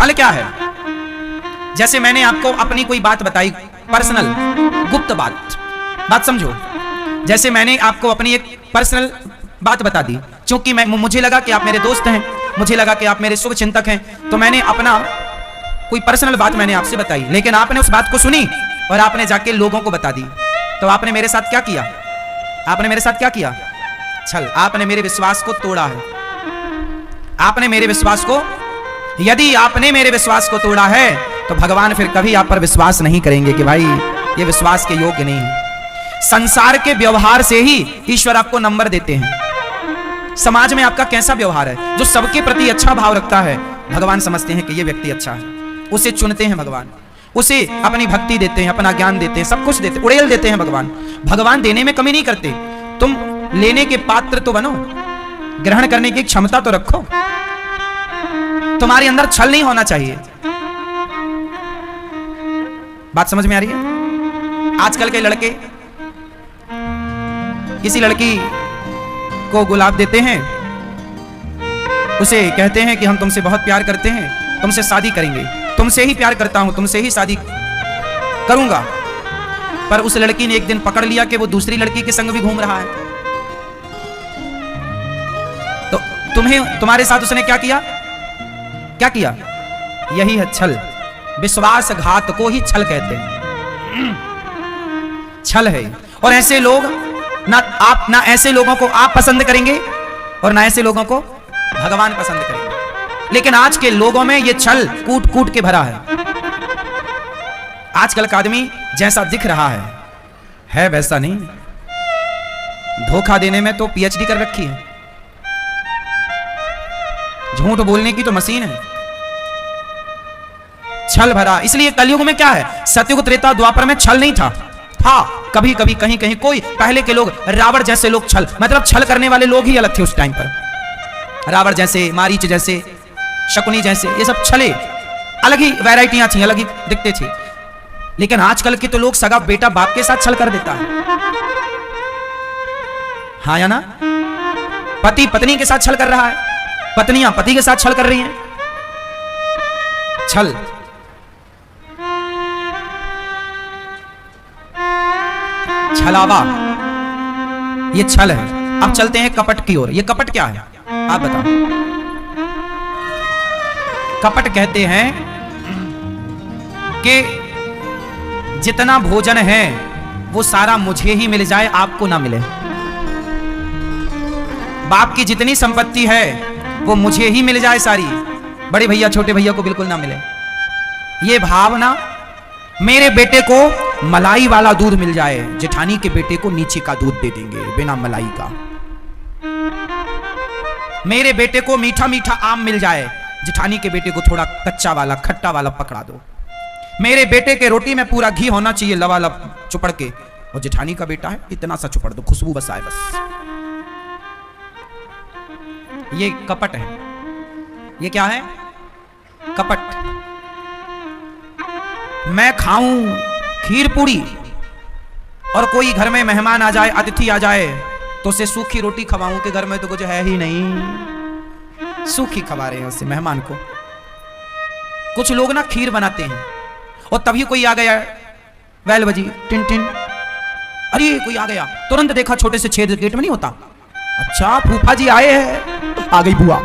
छल क्या है? जैसे मैंने आपको अपनी कोई बात बताई, पर्सनल गुप्त बात समझो। जैसे मैंने आपको अपनी एक पर्सनल बात बता दी, क्योंकि मुझे लगा कि आप मेरे दोस्त हैं, मुझे लगा कि आप मेरे शुभ चिंतक हैं, तो मैंने अपना कोई पर्सनल बात मैंने आपसे बताई, लेकिन आपने उस बात को सुनी और आपने जाके लोगों को बता दी। तो आपने मेरे साथ क्या किया? आपने मेरे साथ क्या किया? छल। आपने मेरे विश्वास को तोड़ा है। आपने मेरे विश्वास को, यदि आपने मेरे विश्वास को तोड़ा है तो भगवान फिर कभी आप पर विश्वास नहीं करेंगे कि भाई ये विश्वास के योग्य नहीं है। संसार के व्यवहार से ही ईश्वर आपको नंबर देते हैं। समाज में आपका कैसा व्यवहार है, जो सबके प्रति अच्छा भाव रखता है, भगवान समझते हैं कि ये व्यक्ति अच्छा है, उसे चुनते हैं भगवान, उसे अपनी भक्ति देते हैं, अपना ज्ञान देते हैं, सब कुछ देते, उड़ेल देते हैं भगवान। भगवान देने में कमी नहीं करते। तुम लेने के पात्र तो बनो, ग्रहण करने की क्षमता तो रखो। तुम्हारे अंदर छल नहीं होना चाहिए। बात समझ में आ रही है? आजकल के लड़के किसी लड़की को गुलाब देते हैं, उसे कहते हैं कि हम तुमसे बहुत प्यार करते हैं, तुमसे शादी करेंगे, तुमसे ही प्यार करता हूं, तुमसे ही शादी करूंगा। पर उस लड़की ने एक दिन पकड़ लिया कि वो दूसरी लड़की के संग भी घूम रहा है, तो तुम्हारे साथ उसने क्या किया? क्या किया? यही है छल। विश्वासघात को ही छल कहते हैं। छल है। और ऐसे लोग ना ऐसे लोगों को आप पसंद करेंगे और ना ऐसे लोगों को भगवान पसंद करेंगे। लेकिन आज के लोगों में ये छल कूट कूट के भरा है। आजकल का आदमी जैसा दिख रहा है वैसा नहीं। धोखा देने में तो पीएचडी कर रखी है, झूठ बोलने की तो मशीन है। छल भरा। इसलिए कलयुग में क्या है, सतयुग त्रेता द्वापर में छल नहीं था। कभी कभी कहीं कहीं कोई, पहले के लोग रावण जैसे लोग छल, मतलब छल करने वाले लोग ही अलग थे उस टाइम पर। रावण जैसे, मारीच जैसे, शकुनी जैसे, ये सब छले, अलग ही वैरायटियां थी, अलग ही दिखते थे। लेकिन आजकल के तो लोग सगा बेटा बाप के साथ छल कर देता है। हाँ या ना? पति पत्नी के साथ छल कर रहा है, पत्नियां पति के साथ छल कर रही हैं। छल। छलावा, ये छल है। अब चलते हैं कपट की ओर। ये कपट क्या है आप बताओ? कपट कहते हैं कि जितना भोजन है वो सारा मुझे ही मिल जाए, आपको ना मिले। बाप की जितनी संपत्ति है वो मुझे ही मिल जाए सारी, बड़े भैया छोटे भैया को बिल्कुल ना मिले। ये भावना, मेरे बेटे को मलाई वाला दूध मिल जाए, जेठानी के बेटे को नीचे का दूध दे देंगे बिना मलाई का। मेरे बेटे को मीठा मीठा आम मिल जाए, जेठानी के बेटे को थोड़ा कच्चा वाला खट्टा वाला पकड़ा दो। मेरे बेटे के रोटी में पूरा घी होना चाहिए लबालब चुपड़ के, और जेठानी का बेटा है इतना सा चुपड़ दो, खुशबू बस आए बस। ये कपट है। ये क्या है? कपट। मैं खाऊं खीर पूरी और कोई घर में मेहमान आ जाए, अतिथि आ जाए, तो उसे सूखी रोटी खवाऊं कि घर में तो कुछ है ही नहीं, सूखी खवा रहे हैं उसे मेहमान को। कुछ लोग ना खीर बनाते हैं और तभी कोई आ गया, बैल बजी, टिन टिन, अरे कोई आ गया, तुरंत देखा छोटे से छेद गेट में नहीं होता, अच्छा फूफा जी आए हैं, आ गई बुआ,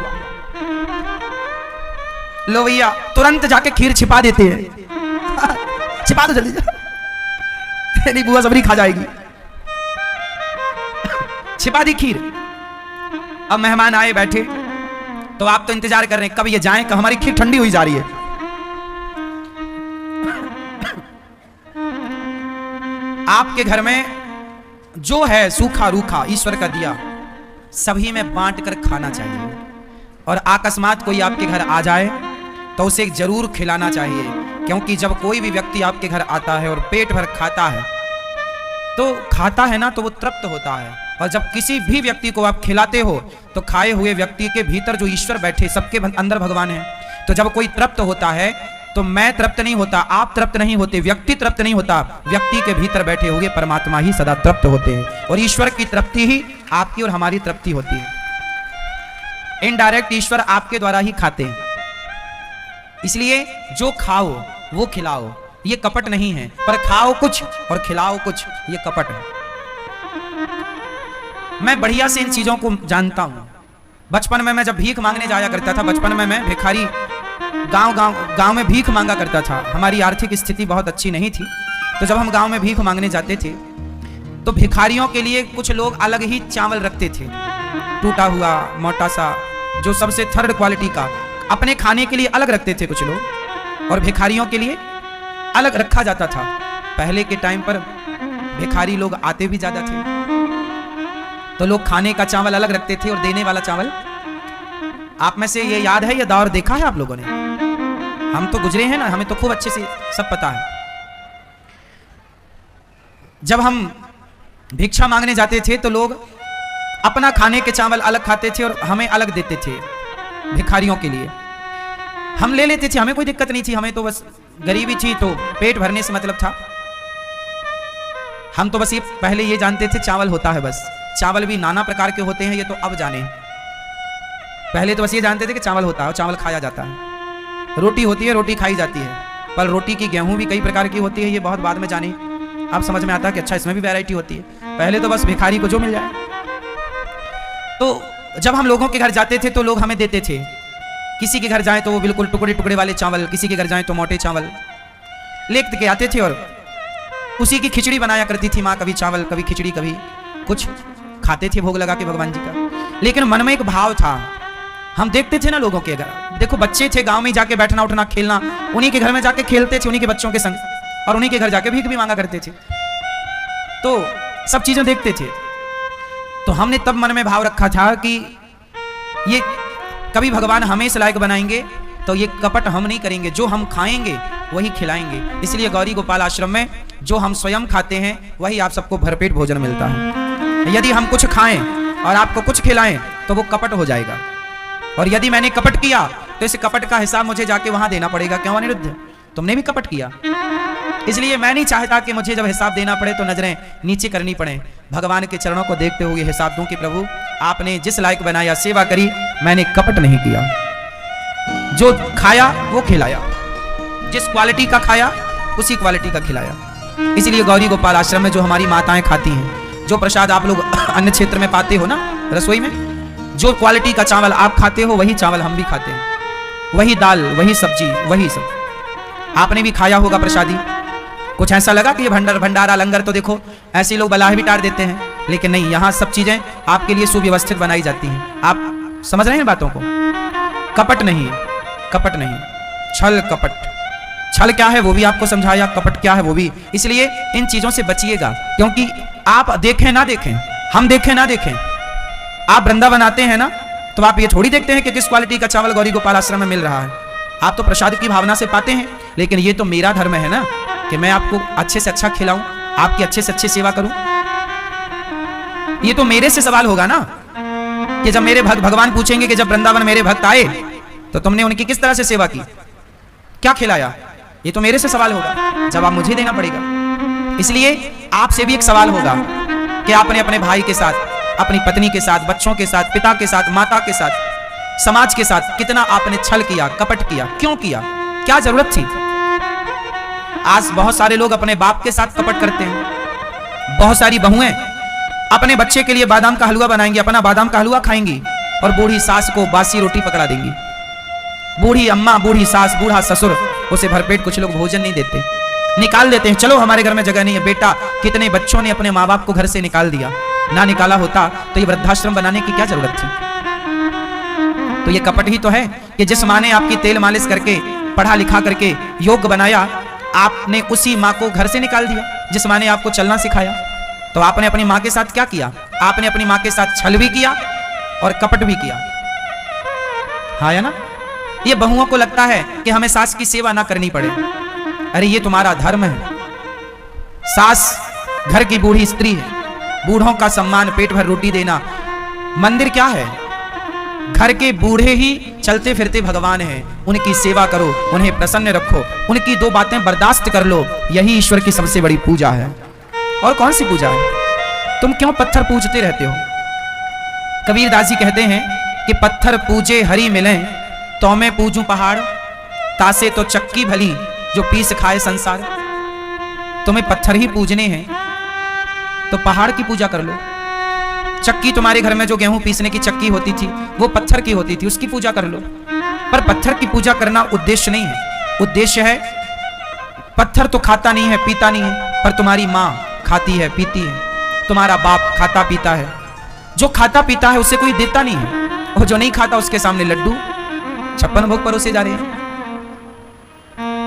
लो भैया, तुरंत जाके खीर छिपा देते हैं। छिपा दो जल्दी, नहीं बुआ सबरी खा जाएगी। छिपा दी खीर। अब मेहमान आए बैठे, तो आप तो इंतजार कर रहे हैं कब ये जाएं, कब हमारी खीर ठंडी हुई जा रही है। आपके घर में जो है सूखा रूखा ईश्वर का दिया, सभी में बांट कर खाना चाहिए। और अकस्मात कोई आपके घर आ जाए तो उसे जरूर खिलाना चाहिए, क्योंकि जब कोई भी व्यक्ति आपके घर आता है और पेट भर खाता है ना, तो वो तृप्त होता है। और जब किसी भी व्यक्ति को आप खिलाते हो तो खाए हुए व्यक्ति के भीतर जो ईश्वर बैठे, सबके अंदर भगवान है। तो जब कोई तृप्त होता है तो मैं तृप्त नहीं होता, आप तृप्त नहीं होते, व्यक्ति तृप्त नहीं होता, व्यक्ति के भीतर बैठे हुए परमात्मा ही सदा तृप्त होते हैं। और ईश्वर की तृप्ति ही आपकी और हमारी तृप्ति होती है। इनडायरेक्ट ईश्वर आपके द्वारा ही खाते हैं। इसलिए जो खाओ वो खिलाओ, ये कपट नहीं है। पर खाओ कुछ और खिलाओ कुछ, ये कपट है। मैं बढ़िया से इन चीजों को जानता हूं। बचपन में मैं जब भीख मांगने जाया करता था, बचपन में मैं भिखारी गांव में भीख मांगा करता था। हमारी आर्थिक स्थिति बहुत अच्छी नहीं थी, तो जब हम गांव में भीख मांगने जाते थे तो भिखारियों के लिए कुछ लोग अलग ही चावल रखते थे, टूटा हुआ मोटा सा, जो सबसे थर्ड क्वालिटी का, अपने खाने के लिए अलग रखते थे कुछ लोग, और भिखारियों के लिए अलग रखा जाता था। पहले के टाइम पर भिखारी लोग आते भी ज्यादा थे, तो लोग खाने का चावल अलग रखते थे और देने वाला चावल। आप में से ये याद है, ये दौर देखा है आप लोगों ने? हम तो गुजरे हैं ना, हमें तो खूब अच्छे से सब पता है। जब हम भिक्षा मांगने जाते थे तो लोग अपना खाने के चावल अलग खाते थे और हमें अलग देते थे भिखारियों के लिए। हम ले लेते थे, हमें कोई दिक्कत नहीं थी, हमें तो बस गरीबी थी तो पेट भरने से मतलब था। हम तो बस ये पहले ये जानते थे चावल होता है बस। चावल भी नाना प्रकार के होते हैं, ये तो अब जाने। पहले तो बस ये जानते थे कि चावल होता है, चावल खाया जाता है। रोटी होती है, रोटी खाई जाती है, पर रोटी की गेहूं भी कई प्रकार की होती है, ये बहुत बाद में जाने। अब समझ में आता है कि अच्छा इसमें भी वैरायटी होती है। पहले तो बस भिखारी को जो मिल जाए। तो जब हम लोगों के घर जाते थे तो लोग हमें देते थे। किसी के घर जाएं तो वो बिल्कुल टुकड़े टुकड़े वाले चावल, किसी के घर जाएं तो मोटे चावल लेके के आते थे, और उसी की खिचड़ी बनाया करती थी माँ। कभी चावल, कभी खिचड़ी, कभी कुछ खाते थे भोग लगा के भगवान जी का। लेकिन मन में एक भाव था, हम देखते थे ना लोगों के घर, देखो बच्चे थे गांव में जाके बैठना उठना खेलना, उन्हीं के घर में जाके खेलते थे उन्हीं के बच्चों के संग, और उन्हीं के घर जाके भीख भी मांगा करते थे। तो सब चीजें देखते थे। तो हमने तब मन में भाव रखा था कि ये कभी भगवान हमें इस लायक बनाएंगे तो ये कपट हम नहीं करेंगे, जो हम खाएंगे वही खिलाएंगे। इसलिए गौरी गोपाल आश्रम में जो हम स्वयं खाते हैं वही आप सबको भरपेट भोजन मिलता है। यदि हम कुछ खाएं और आपको कुछ खिलाएं तो वो कपट हो जाएगा, और यदि मैंने कपट किया तो इस कपट का हिसाब मुझे जाके वहां देना पड़ेगा। क्यों अनिरुद्ध, तुमने भी कपट किया। इसलिए मैं नहीं चाहता कि मुझे जब हिसाब देना पड़े तो नजरें नीचे करनी पड़े। भगवान के चरणों को देखते हुए हिसाब दूं कि प्रभु आपने जिस लायक बनाया, सेवा करी, मैंने कपट नहीं किया। जो खाया वो खिलाया, जिस क्वालिटी का खाया उसी क्वालिटी का खिलाया। इसलिए गौरी गोपाल आश्रम में जो हमारी माताएं खाती हैं, जो प्रसाद आप लोग अन्य क्षेत्र में पाते हो ना रसोई में, जो क्वालिटी का चावल आप खाते हो वही चावल हम भी खाते हैं, वही दाल, वही सब्जी, वही सब। आपने भी खाया होगा प्रसादी। कुछ ऐसा लगा कि ये भंडारा लंगर तो देखो ऐसे लोग बलाह भी टार देते हैं, लेकिन नहीं, यहाँ सब चीजें आपके लिए सुव्यवस्थित बनाई जाती हैं। आप समझ रहे हैं बातों को? कपट नहीं, कपट नहीं, छल कपट। छल क्या है वो भी आपको समझाया, कपट क्या है वो भी। इसलिए इन चीजों से बचिएगा, क्योंकि आप देखें ना देखें, हम देखें ना देखें, आप वृंदावन आते हैं ना तो आप ये थोड़ी देखते हैं कि किस क्वालिटी का चावल गौरी गोपाल आश्रम में मिल रहा है। आप तो प्रसाद की भावना से पाते हैं, लेकिन ये तो मेरा धर्म है ना कि मैं आपको अच्छे से अच्छा खिलाऊं, आपकी अच्छे से अच्छी सेवा करूं। ये तो मेरे से सवाल होगा ना कि जब मेरे भगवान पूछेंगे कि जब वृंदावन मेरे भक्त आए तो तुमने उनकी किस तरह से सेवा की, क्या खिलाया, ये तो मेरे से सवाल होगा, जवाब मुझे देना पड़ेगा। इसलिए आपसे भी एक सवाल होगा कि आपने अपने भाई के साथ, अपनी पत्नी के साथ, बच्चों के साथ, पिता के साथ, माता के साथ, समाज के साथ कितना आपने छल किया, कपट किया, क्यों किया, क्या जरूरत थी? आज बहुत सारे लोग अपने बाप के साथ कपट करते हैं। बहुत सारी बहुएं अपने बच्चे के लिए बादाम का हलवा बनाएंगी, अपना बादाम का हलवा खाएंगी, और बूढ़ी सास को बासी रोटी पकड़ा देंगी। बूढ़ी अम्मा, बूढ़ी सास, बूढ़ा ससुर, उसे भरपेट कुछ लोग भोजन नहीं देते, निकाल देते हैं। चलो हमारे घर में जगह नहीं है। बेटा, कितने बच्चों ने अपने माँ बाप को घर से निकाल दिया, ना निकाला होता तो ये वृद्धाश्रम बनाने की क्या जरूरत थी? तो ये कपट ही तो है कि जिस माँ ने आपकी तेल मालिश करके, पढ़ा लिखा करके योग्य बनाया, आपने उसी माँ को घर से निकाल दिया। जिस माँ ने आपको चलना सिखाया, तो आपने अपनी माँ के साथ क्या किया? आपने अपनी माँ के साथ छल भी किया और कपट भी किया। हाँ या ना? ये बहुओं को लगता है कि हमें सास की सेवा ना करनी पड़े। अरे ये तुम्हारा धर्म है। सास घर की बूढ़ी स्त्री है, बूढ़ों का सम्मान, पेट भर रोटी देना। मंदिर क्या है? घर के बूढ़े ही चलते फिरते भगवान हैं, उनकी सेवा करो, उन्हें प्रसन्न रखो, उनकी दो बातें बर्दाश्त कर लो, यही ईश्वर की सबसे बड़ी पूजा है। और कौन सी पूजा है? तुम क्यों पत्थर पूजते रहते हो? कबीरदास जी कहते हैं कि पत्थर पूजे हरि मिले, तो मैं पूजूं पहाड़। तासे तो चक्की भली जो पीस खाए संसार। तुम्हें पत्थर ही पूजने हैं तो पहाड़ की पूजा कर लो। चक्की तुम्हारे घर में जो गेहूं पीसने की चक्की होती थी वो पत्थर की होती थी, उसकी पूजा कर लो। पर पत्थर की पूजा करना उद्देश्य नहीं है। उद्देश्य है, पत्थर तो खाता नहीं है, पीता नहीं है, पर तुम्हारी माँ खाती है, पीती है, तुम्हारा बाप खाता पीता है। जो खाता पीता है उसे कोई देता नहीं है, और जो नहीं खाता उसके सामने लड्डू 56 भोग परोसे जा रहे हैं।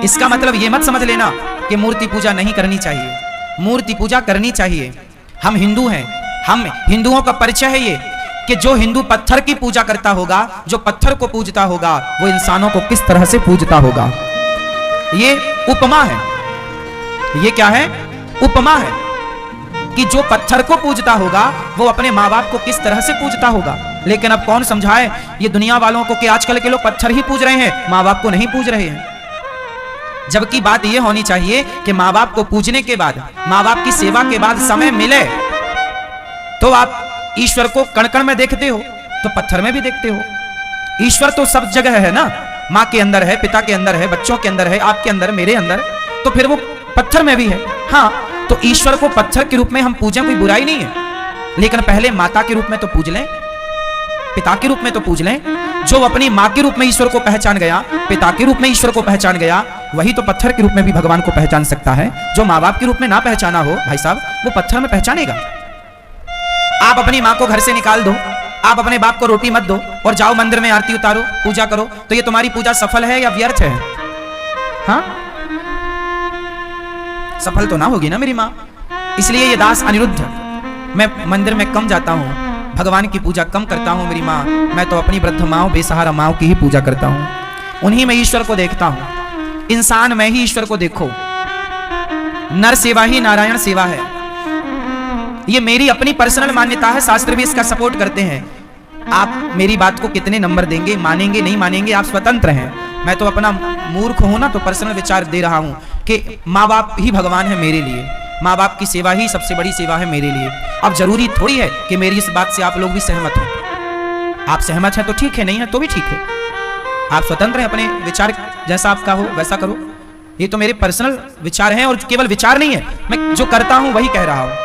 इसका मतलब ये मत समझ लेना कि मूर्ति पूजा नहीं करनी चाहिए। मूर्ति पूजा करनी चाहिए। हम हिंदू हैं, हम हिंदुओं का परिचय है ये कि जो हिंदू पत्थर की पूजा करता होगा, जो पत्थर को पूजता होगा, वो इंसानों को किस तरह से पूजता होगा। ये उपमा है। ये क्या है? उपमा है कि जो पत्थर को पूजता होगा वो अपने माँ बाप को किस तरह से पूजता होगा। लेकिन अब कौन समझाए ये दुनिया वालों को कि आजकल के लोग पत्थर ही पूज रहे हैं, माँ बाप को नहीं पूज रहे हैं। जबकि बात यह होनी चाहिए कि माँ बाप को पूजने के बाद, माँ बाप की सेवा के बाद समय मिले तो आप ईश्वर को कण कण में देखते हो तो पत्थर में भी देखते हो। ईश्वर तो सब जगह है ना, माँ के अंदर है, पिता के अंदर है, बच्चों के अंदर है, आपके अंदर, मेरे अंदर, तो फिर वो पत्थर में भी है। हाँ, तो ईश्वर को पत्थर के रूप में हम पूजें, कोई बुराई नहीं है, लेकिन पहले माता के रूप में तो पूज लें, पिता के रूप में तो पूज लें। जो अपनी माँ के रूप में ईश्वर को पहचान गया, पिता के रूप में ईश्वर को पहचान गया, वही तो पत्थर के रूप में भी भगवान को पहचान सकता है। जो माँ बाप के रूप में ना पहचाना हो भाई साहब, वो पत्थर में पहचानेगा। आप अपनी माँ को घर से निकाल दो, आप अपने बाप को रोटी मत दो और जाओ मंदिर में आरती उतारो, पूजा करो, तो ये तुम्हारी पूजा सफल है या व्यर्थ है? हाँ, सफल तो ना होगी ना मेरी माँ। इसलिए ये दास अनिरुद्ध, मैं मंदिर में कम जाता हूँ, भगवान की पूजा कम करता हूँ मेरी माँ, मैं तो अपनी वृद्ध माँ, बेसहारा माँ की ही पूजा करता हूँ, उन्हीं में ईश्वर को देखता हूँ। इंसान में ही ईश्वर को देखो, नर सेवा ही नारायण सेवा है। ये मेरी अपनी पर्सनल मान्यता है, शास्त्र भी इसका सपोर्ट करते हैं। आप मेरी बात को कितने नंबर देंगे, मानेंगे नहीं मानेंगे, आप स्वतंत्र हैं। मैं तो अपना मूर्ख हूं ना, तो पर्सनल विचार दे रहा हूं कि माँ बाप ही भगवान है मेरे लिए, माँ बाप की सेवा ही सबसे बड़ी सेवा है मेरे लिए। अब जरूरी थोड़ी है कि मेरी इस बात से आप लोग भी सहमत हो। आप सहमत हैं तो ठीक है, नहीं है तो भी ठीक है। आप स्वतंत्र हैं, अपने विचार जैसा आपका हो वैसा करो। ये तो मेरे पर्सनल विचार हैं, और केवल विचार नहीं है, मैं जो करता हूं वही कह रहा हूं।